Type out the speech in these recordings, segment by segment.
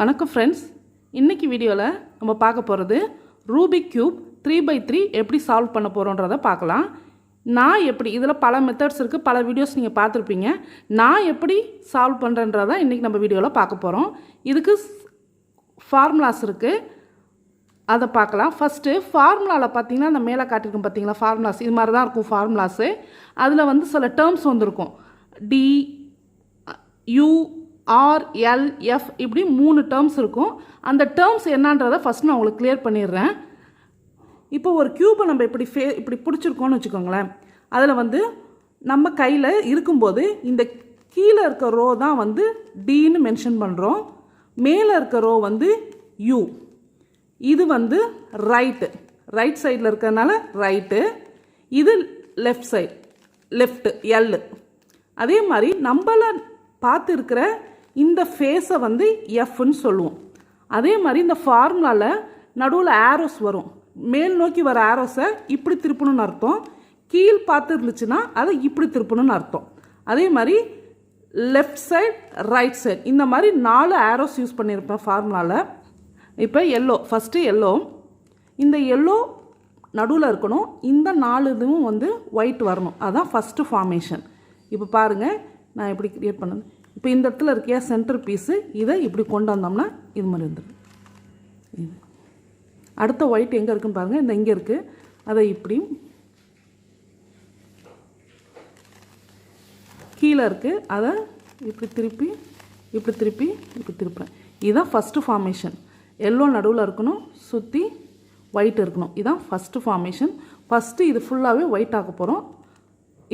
வணக்கம் ஃப்ரெண்ட்ஸ், இன்றைக்கி வீடியோவில் நம்ம பார்க்க போகிறது ரூபிக் கியூப் 3x3 எப்படி சால்வ் பண்ண போகிறோன்றதை பார்க்கலாம். நான் எப்படி இதில் பல மெத்தட்ஸ் இருக்குது, பல வீடியோஸ் நீங்கள் பார்த்துருப்பீங்க. நான் எப்படி சால்வ் பண்ணுறேன்றதை இன்றைக்கி நம்ம வீடியோவில் பார்க்க போகிறோம். இதுக்கு ஃபார்முலாஸ் இருக்குது, அதை பார்க்கலாம். ஃபஸ்ட்டு ஃபார்முலாவில் பார்த்தீங்கன்னா அந்த மேலே காட்டியிருக்கும் பார்த்தீங்களா ஃபார்முலாஸ், இது மாதிரி தான் இருக்கும் ஃபார்முலாஸு. அதில் வந்து சில டேர்ம்ஸ் வந்துருக்கும், D U R L F இப்படி 3 டேர்ம்ஸ் இருக்கும். அந்த டேர்ம்ஸ் என்னன்றதை ஃபஸ்ட் நான் உங்களுக்கு கிளியர் பண்ணிடுறேன். இப்போ ஒரு க்யூபை நம்ம இப்படி பிடிச்சிருக்கோன்னு வச்சுக்கோங்களேன். அதில் வந்து நம்ம கையில் இருக்கும்போது இந்த கீழே இருக்க ரோ தான் வந்து டின்னு மென்ஷன் பண்ணுறோம், மேலே இருக்க ரோ வந்து யூ. இது வந்து ரைட் சைடில் இருக்கிறதுனால ரைட்டு, இது லெஃப்ட் சைடு லெஃப்ட்டு எல். அதே மாதிரி நம்மளை பார்த்து இருக்கிற இந்த ஃபேஸை வந்து எஃப்னு சொல்லுவோம். அதே மாதிரி இந்த ஃபார்முலாவில் நடுவில் ஆரோஸ் வரும், மேல் நோக்கி வர ஆரோஸை இப்படி திருப்பணும்னு அர்த்தம், கீழ் பார்த்து இருந்துச்சுன்னா அதை இப்படி திருப்பணும்னு அர்த்தம். அதே மாதிரி லெஃப்ட் சைட் ரைட் சைட் இந்த மாதிரி 4 ஆரோஸ் யூஸ் பண்ணியிருப்பேன் ஃபார்முலாவில். இப்போ எல்லோ, ஃபஸ்ட்டு எல்லோ, இந்த எல்லோ நடுவில் இருக்கணும், இந்த 4 இதுவும் வந்து ஒயிட் வரணும், அதுதான் ஃபஸ்ட்டு ஃபார்மேஷன். இப்போ பாருங்கள் நான் எப்படி க்ரியேட் பண்ணது. இப்போ இந்த இடத்துல இருக்கியா சென்டர் பீஸு, இதை இப்படி கொண்டு வந்தோம்னா இது மாதிரி இருந்துடும். இது அடுத்த ஒயிட் எங்கே இருக்குன்னு பாருங்கள், இந்த இங்கே இருக்குது, அதை இப்படி கீழே இருக்குது, அதை இப்படி திருப்பி இப்படி திருப்பேன். இதுதான் ஃபஸ்ட்டு ஃபார்மேஷன். எல்லோ நடுவில் இருக்கணும், சுற்றி ஒயிட் இருக்கணும், இதுதான் ஃபஸ்ட்டு ஃபார்மேஷன். ஃபஸ்ட்டு இது ஃபுல்லாகவே ஒயிட் ஆக்க போகிறோம்.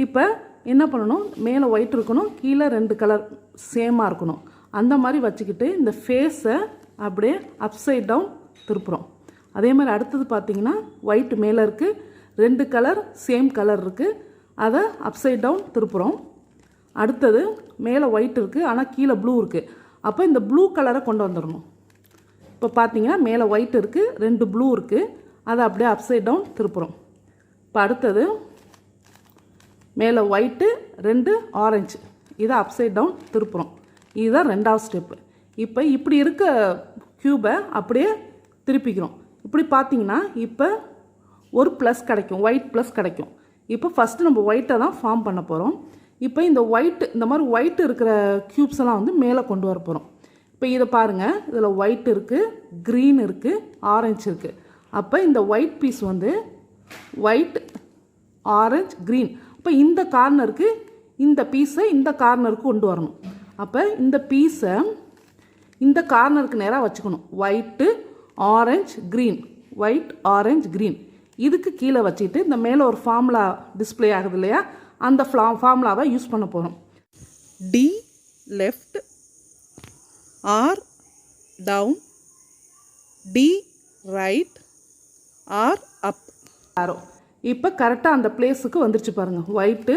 இப்போ என்ன பண்ணணும், மேலே ஒயிட் இருக்கணும், கீழே 2 கலர் சேமாக இருக்கணும். அந்த மாதிரி வச்சுக்கிட்டு இந்த ஃபேஸை அப்படியே அப்சைட் டவுன் திருப்புறோம். அதே மாதிரி அடுத்தது பார்த்திங்கன்னா ஒயிட் மேலே இருக்குது, 2 கலர் சேம் கலர் இருக்குது, அதை அப்சைட் டவுன் திருப்புறோம். அடுத்தது மேலே ஒயிட் இருக்குது ஆனால் கீழே ப்ளூ இருக்குது, அப்போ இந்த ப்ளூ கலரை கொண்டு வந்துடணும். இப்போ பார்த்தீங்கன்னா மேலே ஒயிட் இருக்குது, 2 ப்ளூ இருக்குது, அதை அப்படியே அப்சைட் டவுன் திருப்புறோம். இப்போ அடுத்தது மேலே ஒயிட்டு 2 ஆரஞ்சு, இதை அப்சைட் டவுன் திருப்புறோம். இதுதான் 2வது ஸ்டெப்பு. இப்போ இப்படி இருக்க க்யூபை அப்படியே திருப்பிக்கிறோம். இப்படி பார்த்தீங்கன்னா இப்போ ஒரு ப்ளஸ் கிடைக்கும், ஒயிட் ப்ளஸ் கிடைக்கும். இப்போ ஃபஸ்ட்டு நம்ம ஒயிட்டை தான் ஃபார்ம் பண்ண போகிறோம். இப்போ இந்த ஒயிட், இந்த மாதிரி ஒயிட் இருக்கிற க்யூப்ஸ் எல்லாம் வந்து மேலே கொண்டு வர போகிறோம். இப்போ இதை பாருங்கள், இதில் ஒயிட் இருக்குது, க்ரீன் இருக்குது, ஆரஞ்சு இருக்குது. அப்போ இந்த ஒயிட் பீஸ் வந்து ஒயிட் ஆரஞ்சு க்ரீன், இப்போ இந்த கார்னருக்கு இந்த பீஸை இந்த கார்னருக்கு கொண்டு வரணும். அப்போ இந்த பீஸை இந்த கார்னருக்கு நேராக வச்சுக்கணும். White orange green, white orange green, இதுக்கு கீழே வச்சுட்டு இந்த மேலே ஒரு ஃபார்முலா டிஸ்பிளே ஆகுது இல்லையா, அந்த ஃபார்முலாவை யூஸ் பண்ண போகிறோம். D left, R down, D right, R up arrow. இப்போ கரெக்டாக அந்த பிளேஸுக்கு வந்துருச்சு பாருங்கள், ஒயிட்டு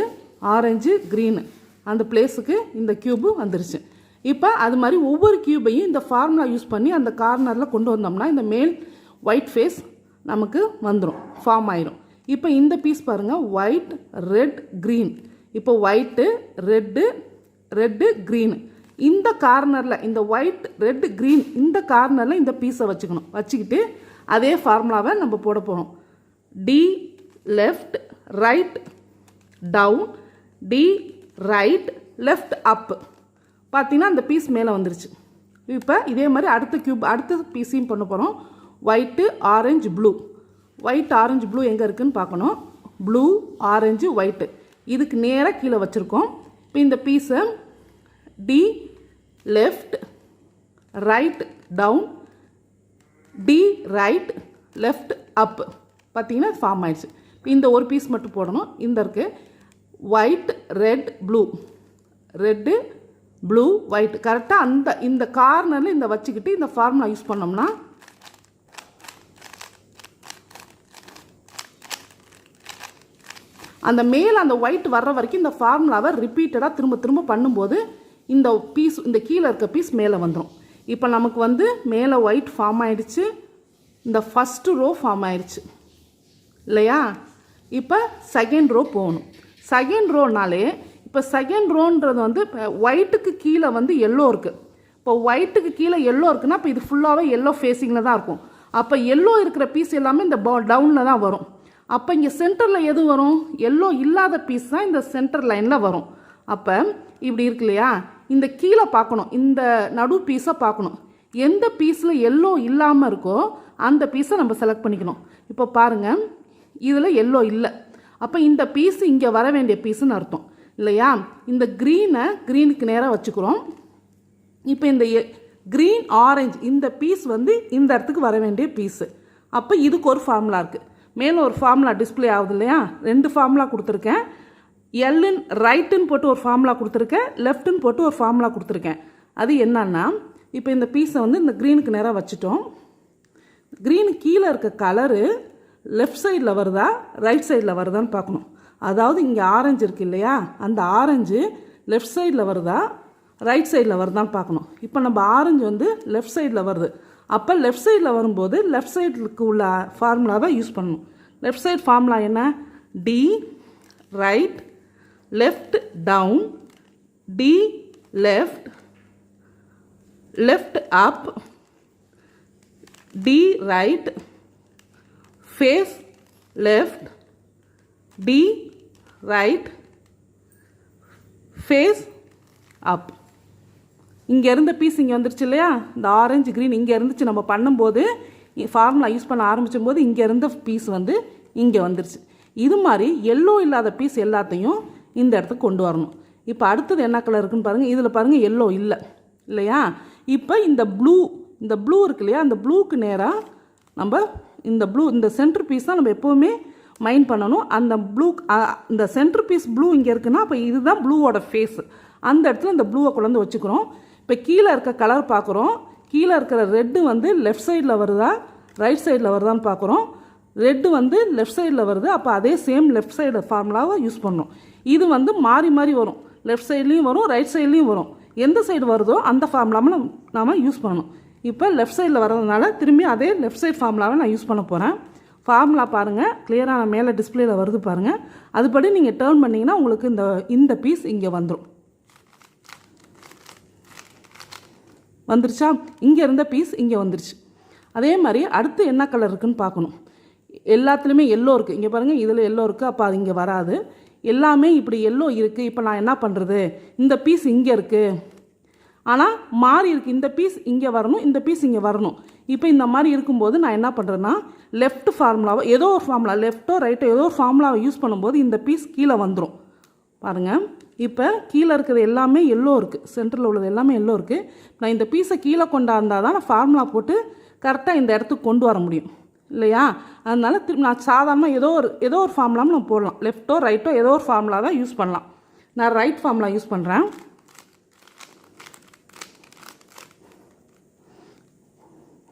ஆரஞ்சு க்ரீனு அந்த பிளேஸுக்கு இந்த க்யூபு வந்துருச்சு. இப்போ அது மாதிரி ஒவ்வொரு க்யூபையும் இந்த ஃபார்முலா யூஸ் பண்ணி அந்த கார்னரில் கொண்டு வந்தோம்னா இந்த மேல் ஒயிட் ஃபேஸ் நமக்கு வந்துடும், ஃபார்ம் ஆயிரும். இப்போ இந்த பீஸ் பாருங்கள், ஒயிட் ரெட் க்ரீன். இப்போ ஒயிட்டு ரெட்டு க்ரீனு, இந்த கார்னரில் இந்த ஒயிட் ரெட் க்ரீன் இந்த கார்னரில் இந்த பீஸை வச்சுக்கணும். வச்சுக்கிட்டு அதே ஃபார்முலாவை நம்ம போட போகிறோம். D left right down, D right left up. பார்த்தீங்கன்னா அந்த பீஸ் மேலே வந்துருச்சு. இப்போ இதே மாதிரி அடுத்த பீஸையும் பண்ண போகிறோம். White orange blue, white orange blue எங்கே இருக்குதுன்னு பார்க்கணும். ப்ளூ ஆரஞ்சு ஒயிட்டு இதுக்கு நேராக கீழே வச்சுருக்கோம். இப்போ இந்த பீஸை D left right down, D right left up, பார்த்தீங்கன்னா ஃபார்ம் ஆயிடுச்சு. இந்த ஒரு பீஸ் மட்டும் போடணும். இந்த இருக்குது white red blue, red blue white, கரெக்டாக இந்த கார்னரில் இந்த வச்சுக்கிட்டு இந்த ஃபார்முலா யூஸ் பண்ணோம்னா அந்த மேலே அந்த ஒயிட் வர்ற வரைக்கும் இந்த ஃபார்முலாவை ரிப்பீட்டடாக திரும்ப பண்ணும்போது இந்த பீஸ், இந்த கீழே இருக்க பீஸ் மேலே வந்துடும். இப்போ நமக்கு வந்து மேலே ஒயிட் ஃபார்ம் ஆயிடுச்சு, இந்த ஃபஸ்ட்டு ரோ ஃபார்ம் ஆயிடுச்சு இல்லையா. இப்போ செகண்ட் ரோ போகணும். செகண்ட் ரோனாலே இப்போ செகண்ட் ரோன்றது வந்து ஒயிட்டுக்கு கீழே வந்து எல்லோ இருக்குது, இப்போ ஒயிட்டுக்கு கீழே எல்லோ இருக்குன்னா இப்போ இது ஃபுல்லாகவே எல்லோ ஃபேஸிங்கில் தான் இருக்கும். அப்போ எல்லோ இருக்கிற பீஸ் எல்லாமே இந்த டவுனில் தான் வரும். அப்போ இங்கே சென்டரில் எது வரும்? எல்லோ இல்லாத பீஸ் தான் இந்த சென்டர் லைனில் வரும். அப்போ இப்படி இருக்கு இல்லையா, இந்த கீழே பார்க்கணும், இந்த நடு பீஸை பார்க்கணும். எந்த பீஸில் எல்லோ இல்லாமல் இருக்கோ அந்த பீஸை நம்ம செலக்ட் பண்ணிக்கணும். இப்போ பாருங்கள், இதில் எல்லோ இல்லை. அப்போ இந்த பீஸ் இங்கே வர வேண்டிய பீஸுன்னு அர்த்தம் இல்லையா. இந்த க்ரீனுக்கு நேராக வச்சுக்கிறோம். இப்போ இந்த க்ரீன் ஆரஞ்சு இந்த பீஸ் வந்து இந்த இடத்துக்கு வர வேண்டிய பீஸு. அப்போ இதுக்கு ஒரு ஃபார்முலா இருக்குது. மேலே ஒரு ஃபார்முலா டிஸ்பிளே ஆகுது இல்லையா, 2 ஃபார்முலா கொடுத்துருக்கேன். எல்லுன்னு ரைட்டுன்னு போட்டு ஒரு ஃபார்முலா கொடுத்துருக்கேன், லெஃப்ட்டுன்னு போட்டு ஒரு ஃபார்முலா கொடுத்துருக்கேன். அது என்னன்னா, இப்போ இந்த பீஸை வந்து இந்த க்ரீனுக்கு நேராக வச்சுட்டோம். க்ரீனுக்கு கீழே இருக்க கலரு லெஃப்ட் சைடில் வருதா ரைட் சைடில் வருதான்னு பார்க்கணும். அதாவது இங்கே ஆரஞ்சு இருக்குது இல்லையா, அந்த ஆரஞ்சு லெஃப்ட் சைடில் வருதா ரைட் சைடில் வருதான்னு பார்க்கணும். இப்போ நம்ம ஆரஞ்சு வந்து லெஃப்ட் சைடில் வருது. அப்போ லெஃப்ட் சைடில் வரும்போது லெஃப்ட் சைடுக்கு உள்ள ஃபார்முலா தான் யூஸ் பண்ணணும். லெஃப்ட் சைடு ஃபார்முலா என்ன? T right left down, T left left up, T right face left, T right face up. இங்கே இருந்த பீஸ் இங்கே வந்துருச்சு இல்லையா, இந்த ஆரஞ்சு க்ரீன் இங்கே இருந்துச்சு. நம்ம பண்ணும்போது ஃபார்முலா யூஸ் பண்ண ஆரம்பிச்சும் போது இங்கே இருந்த பீஸ் வந்து இங்கே வந்துருச்சு. இது மாதிரி எல்லோ இல்லாத பீஸ் எல்லாத்தையும் இந்த இடத்துக்கு கொண்டு வரணும். இப்போ அடுத்தது என்ன கலர் இருக்குன்னு பாருங்கள். இதில் பாருங்கள் எல்லோ இல்லை இல்லையா. இப்போ இந்த ப்ளூ இருக்கு இல்லையா, அந்த ப்ளூக்கு நேராக நம்ம இந்த சென்டர் பீஸ் தான் நம்ம எப்போவுமே மைண்ட் பண்ணணும். அந்த இந்த சென்டர் பீஸ் ப்ளூ இங்கே இருக்குன்னா அப்போ இதுதான் ப்ளூவோட ஃபேஸ். அந்த இடத்துல இந்த ப்ளூவை கொண்டு வச்சுக்கிறோம். இப்போ கீழே இருக்க கலர் பார்க்குறோம். கீழே இருக்கிற ரெட்டு வந்து லெஃப்ட் சைடில் வருதா ரைட் சைடில் வருதான்னு பார்க்குறோம். ரெட்டு வந்து லெஃப்ட் சைடில் வருது. அப்போ அதே சேம் லெஃப்ட் சைடு ஃபார்முலாவை யூஸ் பண்ணணும். இது வந்து மாறி மாறி வரும், லெஃப்ட் சைட்லேயும் வரும் ரைட் சைட்லேயும் வரும். எந்த சைடு வருதோ அந்த ஃபார்முலாவை நாம் யூஸ் பண்ணணும். இப்போ லெஃப்ட் சைடில் வர்றதுனால திரும்பி அதே லெஃப்ட் சைட் ஃபார்முலாவை நான் யூஸ் பண்ண போகிறேன். ஃபார்முலா பாருங்கள், கிளியராக நான் மேலே டிஸ்பிளேயில் வருது பாருங்கள். அதுபடி நீங்கள் டேர்ன் பண்ணிங்கன்னா உங்களுக்கு இந்த பீஸ் இங்கே வந்துருச்சா. இங்கே இருந்த பீஸ் இங்கே வந்துருச்சு. அதே மாதிரி அடுத்து என்ன கலர் இருக்குதுன்னு பார்க்கணும். எல்லாத்துலேயுமே எல்லோ இருக்குது. இங்கே பாருங்கள், இதில் எல்லோ இருக்குது. அப்போ அது இங்கே வராது. எல்லாமே இப்படி எல்லோ இருக்குது. இப்போ நான் என்ன பண்ணுறது, இந்த பீஸ் இங்கே இருக்குது ஆனால் மாறி இருக்குது. இந்த பீஸ் இங்கே வரணும், இந்த பீஸ் இங்கே வரணும். இப்போ இந்த மாதிரி இருக்கும்போது நான் என்ன பண்ணுறேன்னா லெஃப்ட் ஃபார்முலாவை ஏதோ ஒரு ஃபார்முலா லெஃப்ட்டோ ரைட்டோ ஏதோ ஒரு ஃபார்முலாவை யூஸ் பண்ணும்போது இந்த பீஸ் கீழே வந்துடும் பாருங்கள். இப்போ கீழே இருக்கிறது எல்லாமே எல்லோ இருக்குது, சென்டரில் உள்ளது எல்லாமே எல்லோ இருக்குது. நான் இந்த பீஸை கீழே கொண்டாந்தால் தான் நான் ஃபார்முலா போட்டு கரெக்டாக இந்த இடத்துக்கு கொண்டு வர முடியும் இல்லையா. அதனால நான் சாதாரணமாக ஏதோ ஒரு ஃபார்முலாவும் நான் போடலாம். லெஃப்ட்டோ ரைட்டோ ஏதோ ஒரு ஃபார்முலா தான் யூஸ் பண்ணலாம். நான் ரைட் ஃபார்முலா யூஸ் பண்ணுறேன்.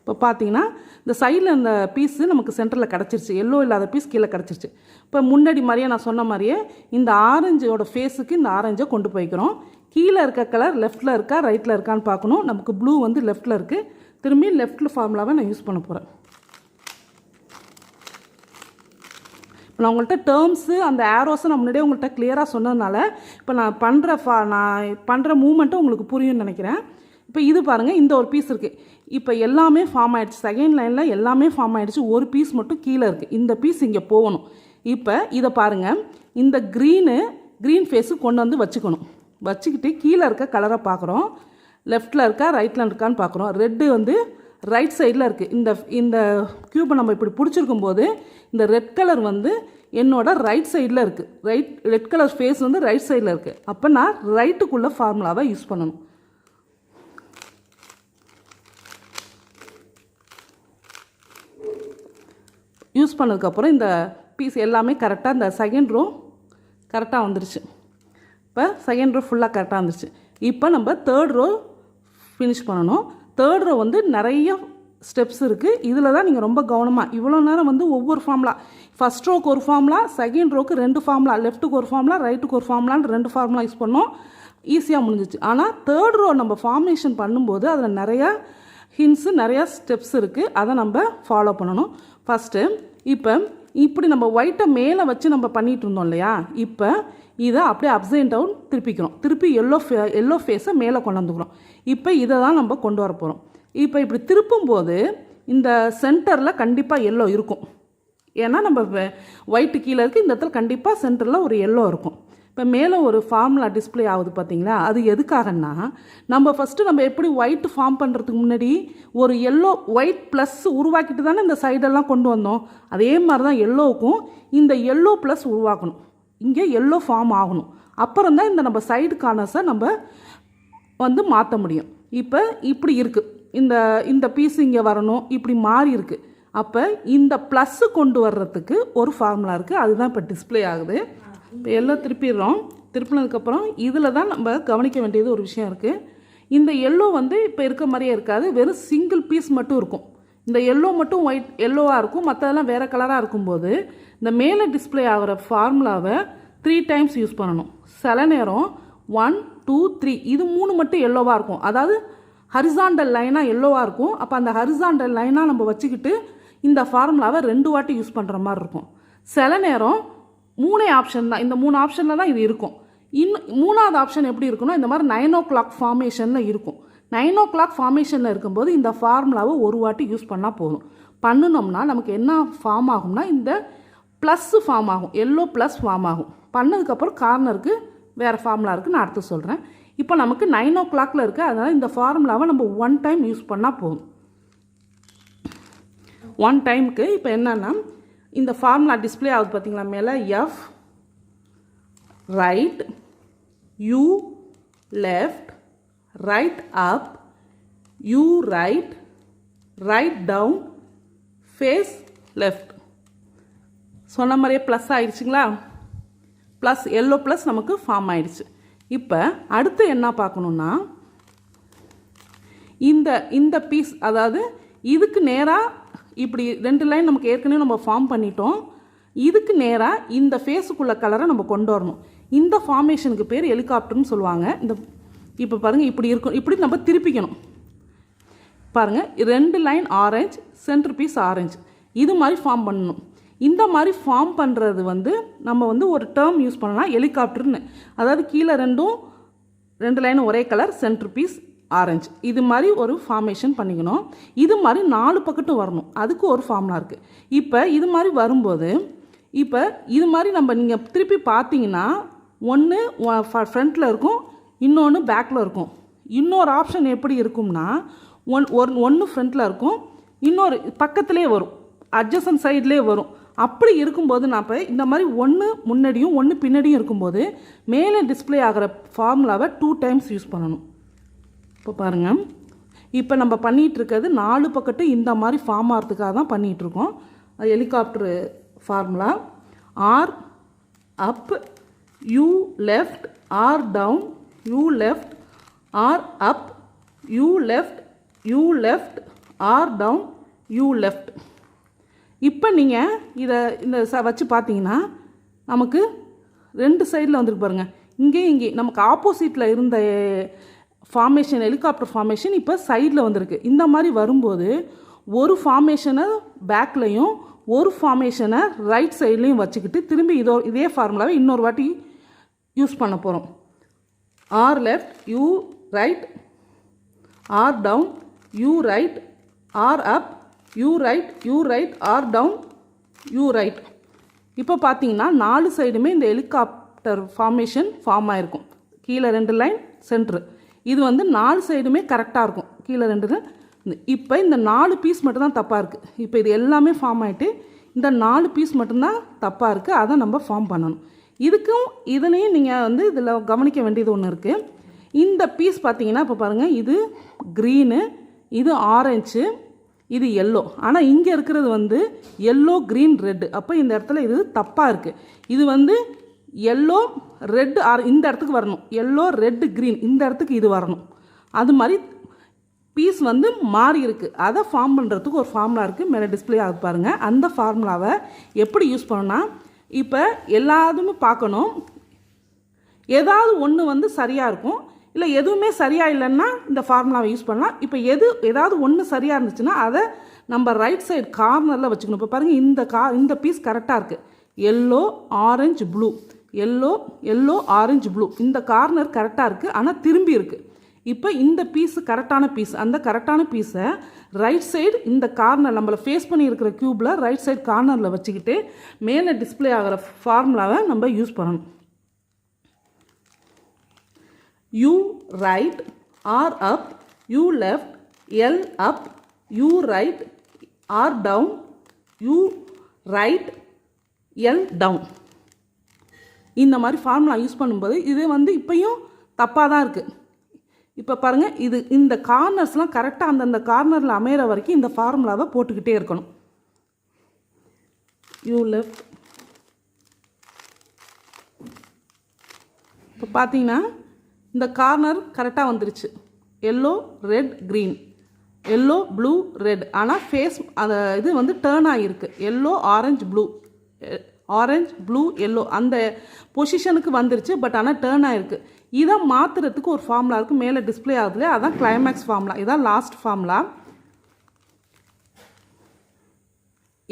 இப்போ பார்த்தீங்கன்னா இந்த சைடில் இந்த பீஸு நமக்கு சென்டரில் கிடச்சிருச்சு. எல்லோ இல்லாத பீஸ் கீழே கிடச்சிருச்சு. இப்போ முன்னாடி மாதிரியே நான் சொன்ன மாதிரியே இந்த ஆரஞ்சோட ஃபேஸுக்கு இந்த ஆரஞ்சை கொண்டு போய்க்கிறோம். கீழே இருக்க கலர் லெஃப்ட்டில் இருக்கா ரைட்டில் இருக்கான்னு பார்க்கணும். நமக்கு ப்ளூ வந்து லெஃப்ட்டில் இருக்குது. திரும்பி லெஃப்ட்டில் ஃபார்முலாவை நான் யூஸ் பண்ண போகிறேன். இப்போ நான் உங்கள்கிட்ட டேர்ம்ஸு அந்த ஆரோஸை நான் முன்னாடியே உங்கள்கிட்ட கிளியராக சொன்னதுனால இப்போ நான் பண்ணுற மூமெண்ட்டும் உங்களுக்கு புரியும்னு நினைக்கிறேன். இப்போ இது பாருங்கள், இந்த ஒரு பீஸ் இருக்குது. இப்போ எல்லாமே ஃபார்ம் ஆகிடுச்சு. செகண்ட் லைனில் எல்லாமே ஃபார்ம் ஆகிடுச்சு. ஒரு பீஸ் மட்டும் கீழே இருக்குது. இந்த பீஸ் இங்கே போகணும். இப்போ இதை பாருங்கள், இந்த க்ரீன் ஃபேஸு கொண்டு வந்து வச்சுக்கிட்டு கீழே இருக்க கலரை பார்க்குறோம். லெஃப்ட்டில் இருக்கா ரைட்டில் இருக்கான்னு பார்க்குறோம். ரெட்டு வந்து ரைட் சைடில் இருக்குது. இந்த க்யூபை நம்ம இப்படி பிடிச்சிருக்கும் போது இந்த ரெட் கலர் வந்து என்னோட ரைட் சைடில் இருக்குது. ரெட் கலர் ஃபேஸ் வந்து ரைட் சைடில் இருக்குது. அப்போ நான் ரைட்டுக்குள்ளே ஃபார்முலாவை யூஸ் பண்ணணும். யூஸ் பண்ணதுக்கப்புறம் இந்த பீஸ் எல்லாமே கரெக்டாக இந்த செகண்ட் ரோ கரெக்டாக வந்துருச்சு. இப்போ செகண்ட் ரோ ஃபுல்லாக கரெக்டாக வந்துருச்சு. இப்போ நம்ம தேர்ட் ரோ ஃபினிஷ் பண்ணணும். தேர்ட் ரோ வந்து நிறைய ஸ்டெப்ஸ் இருக்குது. இதில் தான் நீங்கள் ரொம்ப கவனமாக இவ்வளோ நேரம் வந்து ஒவ்வொரு ஃபார்முலா, ஃபஸ்ட் ரோக்கு ஒரு ஃபார்முலா, செகண்ட் ரோக்கு 2 ஃபார்முலா, லெஃப்ட்டுக்கு ஒரு ஃபார்முலா, ரைட்டுக்கு ஒரு ஃபார்முலான்னு 2 ஃபார்முலா யூஸ் பண்ணோம். ஈஸியாக முடிஞ்சிச்சு. ஆனால் தேர்ட் ரோ நம்ம ஃபார்மேஷன் பண்ணும்போது அதில் நிறையா ஹிண்ட்ஸு நிறையா ஸ்டெப்ஸ் இருக்குது. அதை நம்ம ஃபாலோ பண்ணணும். ஃபஸ்ட்டு இப்போ இப்படி நம்ம ஒயிட்டை மேலே வச்சு நம்ம பண்ணிகிட்டு இருந்தோம் இல்லையா. இப்போ இதை அப்படியே அப்சைட் டவுன் திருப்பிக்கிறோம். திருப்பி எல்லோ ஃபேஸை மேலே கொண்டு வந்துக்கிறோம். இப்போ இதை தான் நம்ம கொண்டு வர போகிறோம். இப்போ இப்படி திருப்பும்போது இந்த சென்டரில் கண்டிப்பாக எல்லோ இருக்கும். ஏன்னா நம்ம ஒயிட்டு கீழே இருக்குது, இந்த இடத்துல கண்டிப்பாக சென்டரில் ஒரு எல்லோ இருக்கும். இப்போ மேலே ஒரு ஃபார்முலா டிஸ்பிளே ஆகுது பார்த்தீங்களா, அது எதுக்காகன்னா நம்ம ஃபஸ்ட்டு நம்ம எப்படி ஒயிட் ஃபார்ம் பண்ணுறதுக்கு முன்னாடி ஒரு எல்லோ ஒயிட் ப்ளஸ் உருவாக்கிட்டு தானே இந்த சைடெல்லாம் கொண்டு வந்தோம். அதே மாதிரி தான் எல்லோவுக்கும் இந்த எல்லோ ப்ளஸ் உருவாக்கணும். இங்கே எல்லோ ஃபார்ம் ஆகணும். அப்புறம் தான் இந்த நம்ம சைடு கார்னர்ஸை நம்ம வந்து மாற்ற முடியும். இப்போ இப்படி இருக்குது, இந்த பீஸ் இங்கே வரணும், இப்படி மாறி இருக்குது. அப்போ இந்த ப்ளஸ்ஸு கொண்டு வர்றதுக்கு ஒரு ஃபார்முலா இருக்குது, அதுதான் இப்போ டிஸ்பிளே ஆகுது. இப்போ எல்லாம் திருப்பிடுறோம். திருப்பினதுக்கப்புறம் இதில் தான் நம்ம கவனிக்க வேண்டியது ஒரு விஷயம் இருக்குது. இந்த எல்லோ வந்து இப்போ இருக்க மாதிரியே இருக்காது, வெறும் சிங்கிள் பீஸ் மட்டும் இருக்கும். இந்த எல்லோ மட்டும் ஒயிட் எல்லோவாக இருக்கும், மற்றதெல்லாம் வேறு கலராக இருக்கும்போது இந்த மேலே டிஸ்பிளே ஆகிற ஃபார்முலாவை 3 டைம்ஸ் யூஸ் பண்ணணும். சில நேரம் 1 2 3 இது 3 மட்டும் எல்லோவாக இருக்கும், அதாவது ஹரிசாண்டல் லைனாக எல்லோவாக இருக்கும். அப்போ அந்த ஹரிசாண்டல் லைனாக நம்ம வச்சுக்கிட்டு இந்த ஃபார்முலாவை 2 வாட்டி யூஸ் பண்ணுற மாதிரி இருக்கும். சில நேரம் 3 ஆப்ஷன் தான், இந்த 3 ஆப்ஷனில் தான் இது இருக்கும். இன்னும் 3வது ஆப்ஷன் எப்படி இருக்குன்னா இந்த மாதிரி 9 o'clock ஃபார்மேஷனில் இருக்கும். 9 o'clock ஃபார்மேஷனில் இருக்கும்போது இந்த ஃபார்முலாவை ஒரு வாட்டி யூஸ் பண்ணால் போதும். பண்ணினோம்னா நமக்கு என்ன ஃபார்ம் ஆகும்னா இந்த ப்ளஸ்ஸு ஃபார்ம் ஆகும், எல்லோ ப்ளஸ் ஃபார்ம் ஆகும். பண்ணதுக்கப்புறம் கார்னருக்கு வேறு ஃபார்முலா இருக்குது, நான் அடுத்து சொல்கிறேன். இப்போ நமக்கு 9 o'clockல இருக்குது, அதனால் இந்த ஃபார்முலாவை நம்ம 1 டைம் யூஸ் பண்ணால் போதும். 1 டைமுக்கு இப்போ என்னென்னா இந்த ஃபார்முலா டிஸ்பிளே ஆகுது பார்த்தீங்களா, மேலே F right, U left, right up, U right, right down, face left. சொன்ன மாதிரியே ப்ளஸ் ஆயிடுச்சுங்களா, ப்ளஸ் எல்லோ ப்ளஸ் நமக்கு ஃபார்ம் ஆயிடுச்சு. இப்போ அடுத்து என்ன பார்க்கணுன்னா இந்த பீஸ், அதாவது இதுக்கு நேராக இப்படி 2 லைன் நமக்கு ஏற்கனவே நம்ம ஃபார்ம் பண்ணிட்டோம். இதுக்கு நேராக இந்த ஃபேஸுக்குள்ள கலரை நம்ம கொண்டு வரணும். இந்த ஃபார்மேஷனுக்கு பேர் ஹெலிகாப்டர்னு சொல்லுவாங்க. இப்போ பாருங்கள் இப்படி இருக்கும், இப்படி நம்ம திருப்பிக்கணும். பாருங்கள் 2 line orange, centre piece orange, இது மாதிரி ஃபார்ம் பண்ணணும். இந்த மாதிரி ஃபார்ம் பண்ணுறது வந்து நம்ம வந்து ஒரு டேர்ம் யூஸ் பண்ணலாம், ஹெலிகாப்டர்னு. அதாவது கீழே 2 லைன் ஒரே கலர், சென்டர் பீஸ் ஆரஞ்சு, இது மாதிரி ஒரு ஃபார்மேஷன் பண்ணிக்கணும். இது மாதிரி 4 பக்கட்டும் வரணும், அதுக்கு ஒரு ஃபார்முலா இருக்குது. இப்போ இது மாதிரி வரும்போது இப்போ இது மாதிரி நீங்கள் திருப்பி பார்த்தீங்கன்னா ஒன்று ஃப்ரண்ட்டில் இருக்கும், இன்னொன்று பேக்கில் இருக்கும். இன்னொரு ஆப்ஷன் எப்படி இருக்கும்னா ஒன்று ஃப்ரண்ட்டில் இருக்கும், இன்னொரு பக்கத்துலேயே வரும், அட்ஜசன்ட் சைட்லேயே வரும். அப்படி இருக்கும்போது நான் இப்போ இந்த மாதிரி ஒன்று முன்னாடியும் ஒன்று பின்னாடியும் இருக்கும்போது மேலே டிஸ்பிளே ஆகிற ஃபார்முலாவை 2 டைம்ஸ் யூஸ் பண்ணணும். இப்போ பாருங்கள், இப்போ நம்ம பண்ணிகிட்ருக்கிறது 4 பக்கத்து இந்த மாதிரி ஃபார்ம் ஆகிறதுக்காக தான் பண்ணிகிட்ருக்கோம். Helicopter formula R up, U left, R down, U left, R up, U left, U left, R down, U left. இப்போ நீங்கள் இதை வச்சு பார்த்தீங்கன்னா நமக்கு 2 சைடில் வந்துருக்கு பாருங்கள். இங்கே நமக்கு ஆப்போசிட்டில் இருந்த ஃபார்மேஷன், ஹெலிகாப்டர் ஃபார்மேஷன் இப்போ சைடில் வந்திருக்கு. இந்த மாதிரி வரும்போது ஒரு ஃபார்மேஷனை பேக்லையும் ஒரு ஃபார்மேஷனை ரைட் சைட்லேயும் வச்சுக்கிட்டு திரும்பி இதே ஃபார்முலாவை இன்னொரு வாட்டி யூஸ் பண்ண போகிறோம். R left, U right, R down, U right, R up, U right, U right, R down, U right. இப்போ பார்த்தீங்கன்னா 4 சைடுமே இந்த ஹெலிகாப்டர் ஃபார்மேஷன் ஃபார்ம் ஆகிருக்கும். கீழே 2 லைன், சென்ட்ரு, இது வந்து 4 சைடுமே கரெக்டாக இருக்கும். கீழே 2. இப்போ இந்த 4 பீஸ் மட்டும்தான் தப்பாக இருக்குது. இப்போ இது எல்லாமே ஃபார்ம் ஆகிட்டு இந்த 4 பீஸ் மட்டும்தான் தப்பாக இருக்குது, அதை நம்ம ஃபார்ம் பண்ணணும். இதுலேயும் நீங்கள் வந்து இதில் கவனிக்க வேண்டியது ஒன்று இருக்குது. இந்த பீஸ் பார்த்தீங்கன்னா இப்போ பாருங்கள், இது க்ரீனு, இது ஆரஞ்சு, இது எல்லோ. ஆனால் இங்கே இருக்கிறது வந்து எல்லோ, க்ரீன், ரெட்டு. அப்போ இந்த இடத்துல இது தப்பாக இருக்குது. இது வந்து எல்லோ, ரெட், இந்த இடத்துக்கு வரணும். எல்லோ, ரெட்டு, க்ரீன், இந்த இடத்துக்கு இது வரணும். அது மாதிரி பீஸ் வந்து மாறி இருக்குது. அதை ஃபார்ம் பண்ணுறதுக்கு ஒரு ஃபார்முலா இருக்குது, மேலே டிஸ்பிளே ஆகுது பாருங்கள். அந்த ஃபார்முலாவை எப்படி யூஸ் பண்ணணும்னா, இப்போ எல்லாத்துமே பார்க்கணும். ஏதாவது ஒன்று வந்து சரியாக இருக்கும், இல்லை எதுவுமே சரியாக இல்லைன்னா இந்த ஃபார்முலாவை யூஸ் பண்ணலாம். இப்போ ஏதாவது ஒன்று சரியாக இருந்துச்சுன்னா அதை நம்ம ரைட் சைடு கார்னரில் வச்சுக்கணும். இப்போ பாருங்கள், இந்த பீஸ் கரெக்டாக இருக்குது. Yellow, orange, blue, yellow orange blue. இந்த கார்னர் கரெக்டாக இருக்குது, ஆனால் திரும்பி இருக்குது. இப்போ இந்த பீஸு கரெக்டான பீஸ். அந்த கரெக்டான பீஸை ரைட் சைடு இந்த கார்னர் நம்மளை ஃபேஸ் பண்ணி இருக்கிற க்யூப்பில் ரைட் சைடு கார்னரில் வச்சுக்கிட்டு மேலே டிஸ்பிளே ஆகிற ஃபார்முலாவை நம்ம யூஸ் பண்ணணும். U right, R up, U left, L up, U right, R down, U right, L down. இந்த மாதிரி ஃபார்முலா யூஸ் பண்ணும்போது இது இப்போயும் தப்பாக தான் இருக்குது. இப்போ பாருங்கள், இந்த கார்னர்ஸ்லாம் கரெக்டாக அந்தந்த கார்னரில் அமையிற வரைக்கும் இந்த ஃபார்முலாவை போட்டுக்கிட்டே இருக்கணும். U left. இப்போ பார்த்தீங்கன்னா இந்த கார்னர் கரெக்டாக வந்துருச்சு. Yellow red green, yellow blue red. ஆனால் ஃபேஸ் அது டேர்ன் ஆகிருக்கு. Yellow orange blue, orange blue yellow அந்த பொசிஷனுக்கு வந்துருச்சு. பட் ஆனால் டேர்ன் ஆகிருக்கு. இதை மாற்றுறதுக்கு ஒரு ஃபார்முலா இருக்குது, மேலே டிஸ்பிளே ஆகுதுல, அதான் கிளைமேக்ஸ் ஃபார்முலா. இதான் லாஸ்ட் ஃபார்முலா.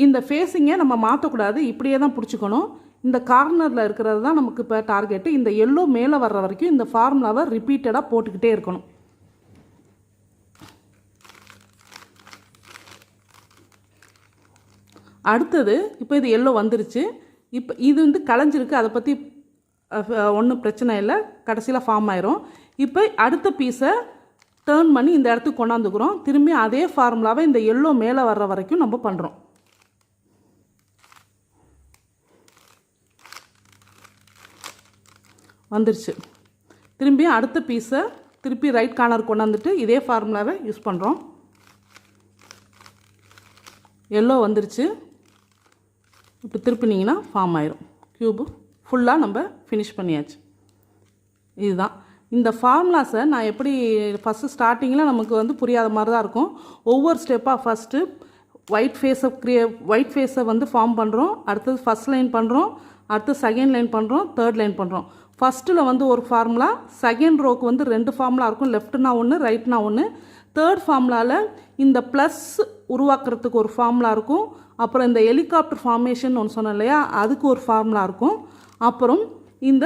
இந்த ஃபேஸிங்கை நம்ம மாற்றக்கூடாது, இப்படியே தான் பிடிச்சிக்கணும். இந்த கார்னரில் இருக்கிறது தான் நமக்கு இப்போ டார்கெட்டு. இந்த எல்லோ மேலே வர்ற வரைக்கும் இந்த ஃபார்முலாவை ரிப்பீட்டடாக போட்டுக்கிட்டே இருக்கணும். அடுத்தது இப்போ இது எல்லோ வந்துருச்சு. இப்போ இது கலைஞ்சிருக்கு, அதை பற்றி ஒன்றும் பிரச்சனை இல்லை, கடைசியில் ஃபார்ம் ஆயிரும். இப்போ அடுத்த பீஸை டேர்ன் பண்ணி இந்த இடத்துக்கு கொண்டாந்துக்கிறோம். திரும்பி அதே ஃபார்முலாவை இந்த எல்லோ மேலே வர்ற வரைக்கும் நம்ம பண்ணுறோம். வந்துருச்சு. திரும்பி அடுத்த பீஸை திருப்பி ரைட் கார்னர் கொண்டாந்துட்டு இதே ஃபார்முலாவை யூஸ் பண்ணுறோம். எல்லோ வந்துருச்சு. இப்போ திருப்பினீங்கன்னா ஃபார்ம் ஆயிரும். க்யூபு ஃபுல்லாக நம்ம ஃபினிஷ் பண்ணியாச்சு. இதுதான் இந்த ஃபார்முலாஸை நான் எப்படி ஃபஸ்ட்டு ஸ்டார்டிங்கில் நமக்கு புரியாத மாதிரி தான் இருக்கும். ஒவ்வொரு ஸ்டெப்பாக ஃபஸ்ட்டு ஒயிட் ஃபேஸை ஃபார்ம் பண்ணுறோம். அடுத்தது ஃபஸ்ட் லைன் பண்ணுறோம், அடுத்து செகண்ட் லைன் பண்ணுறோம், தேர்ட் லைன் பண்ணுறோம். ஃபஸ்ட்டில் ஒரு ஃபார்முலா, செகண்ட் ரோக்கு 2 ஃபார்முலா இருக்கும். லெஃப்ட்னா ஒன்று, ரைட்னா ஒன்று. தேர்ட் ஃபார்முலாவில் இந்த ப்ளஸ் உருவாக்குறதுக்கு ஒரு ஃபார்முலா இருக்கும். அப்புறம் இந்த ஹெலிகாப்டர் ஃபார்மேஷன் ஒன்று சொன்னேன் இல்லையா, அதுக்கு ஒரு ஃபார்முலா இருக்கும். அப்புறம் இந்த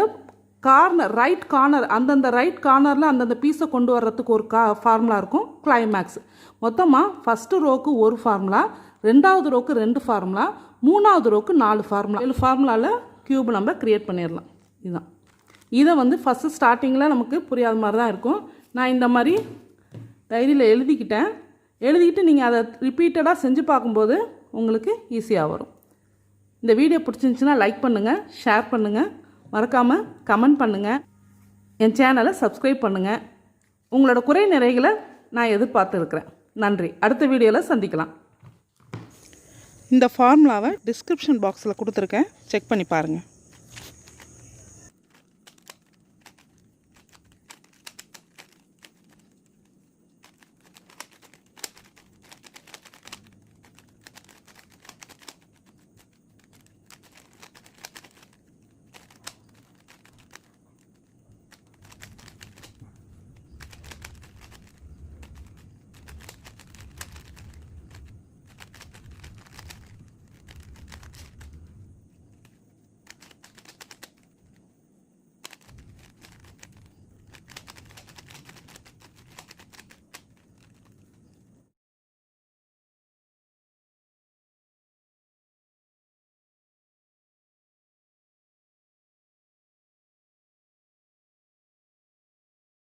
கார்னர் ரைட் கார்னர் அந்தந்த ரைட் கார்னரில் அந்தந்த பீஸை கொண்டு வர்றதுக்கு ஒரு ஃபார்முலா இருக்கும், கிளைமேக்ஸ். மொத்தமாக ஃபஸ்ட்டு ரோக்கு ஒரு ஃபார்முலா, ரெண்டாவது ரோக்கு 2 ஃபார்முலா, மூணாவது ரோக்கு 4 ஃபார்முலா. 7 ஃபார்முலாவில் க்யூப் நம்ம க்ரியேட் பண்ணிடலாம். இதுதான். இதை ஃபஸ்ட்டு ஸ்டார்டிங்கில் நமக்கு புரியாத மாதிரி தான் இருக்கும். நான் இந்த மாதிரி டைரியில் எழுதிக்கிட்டு நீங்கள் அதை ரிப்பீட்டடாக செஞ்சு பார்க்கும்போது உங்களுக்கு ஈஸியாக வரும். இந்த வீடியோ பிடிச்சிருந்துச்சுன்னா லைக் பண்ணுங்கள், ஷேர் பண்ணுங்கள், மறக்காமல் கமெண்ட் பண்ணுங்கள், என் சேனலை சப்ஸ்கிரைப் பண்ணுங்கள். உங்களோட குறை நிறைகளை நான் எதிர்பார்த்துருக்கிறேன். நன்றி. அடுத்த வீடியோவில் சந்திக்கலாம். இந்த ஃபார்முலாவை டிஸ்கிரிப்ஷன் பாக்ஸில் கொடுத்துருக்கேன், செக் பண்ணி பாருங்கள்.